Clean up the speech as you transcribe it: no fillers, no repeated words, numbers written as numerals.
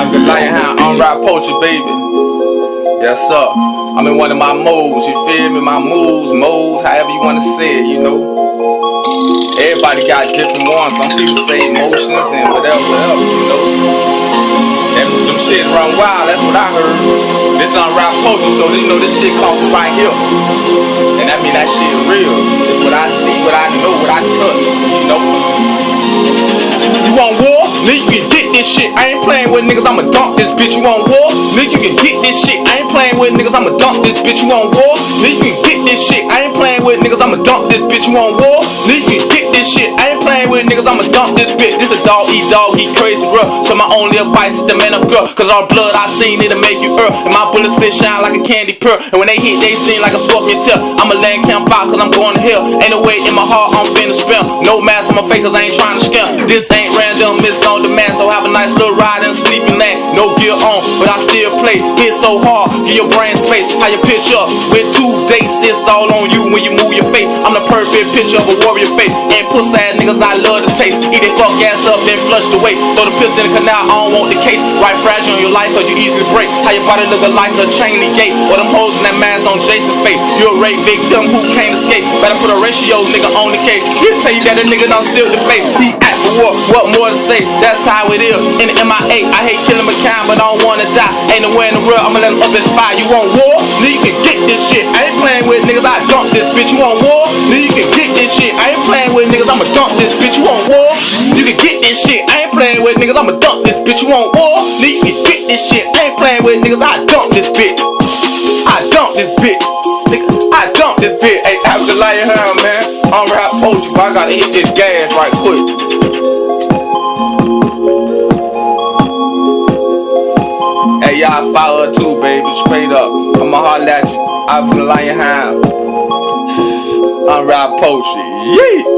I'm the lion hound, unwrapped poacher, baby. Yes, sir. I'm in one of my modes, you feel me? My moves, however you wanna say it, you know. Everybody got different ones. Some people say emotions and whatever, you know. Them shit run wild, that's what I heard. This unwrapped poacher, so you know this shit come from right here. And that mean that shit real. It's what I see, what I know, what I touch, you know. You want war? Nigga, you can get this shit. I ain't playing with niggas, I'ma dump this bitch. You want war? Nigga, you can get this shit. I ain't playing with niggas, I'ma dump this bitch. You want war? Nigga, you can get this shit. I ain't playing with niggas, I'ma dump this bitch. You want war? Nigga, you can get this shit. I ain't playing with niggas, I'ma dump this bitch. This a dog, he crazy, bro. So my only advice is the man up, girl. Cause all blood I seen, it'll make you earth. And my bullets spit shine like a candy pearl. And when they hit, they sting like a scorpion tail. I'ma land camp out cause I'm going to hell. Ain't no weight in my heart, I'm finna spam. No mask on my face cause I ain't trying to scam. This ain't random, it's on demand. So have a nice little ride and sleeping land. No gear on, but I still play. Hit so hard, give your brain space. How you pitch up with 2 dates, it's all on you when you move your face. I'm the perfect picture of a warrior face. And pussy ass niggas I love to taste. Eat it fuck ass up, then flush the way. Throw the piss in the canal, I don't want the case. Right fragile on your life cause you easily break. How your body looking like a chain gate. Or them hoes in that mask on Jason Fate. You a rape victim who can't escape. Better put a ratio nigga on the case. He'll tell you that a nigga done sealed the fate. He act for war, what more to say? That's how it is. In the MIA, I hate killing my kind, but I don't wanna die. Ain't nowhere in the world, I'ma let them up this fire. You want war? Nigga, you can get this shit. I ain't playing with niggas, I dump this bitch. You want war? Nigga, you can get this shit. I ain't playing with niggas, I'ma dump this bitch. You want war? You can get this shit. I ain't playing with niggas, I'ma dump this bitch. You want war? Nigga, you can get this shit. I ain't playing with niggas, I dump this bitch. I dump this bitch. Nigga, I dump this bitch. Hey, have the lion hound, man. Unwrapped poacher, but I gotta hit this gas right quick. Hey, y'all follow her too, baby, straight up. I'ma holler at you. I'm from the lion hound. Unwrapped poacher, yeah.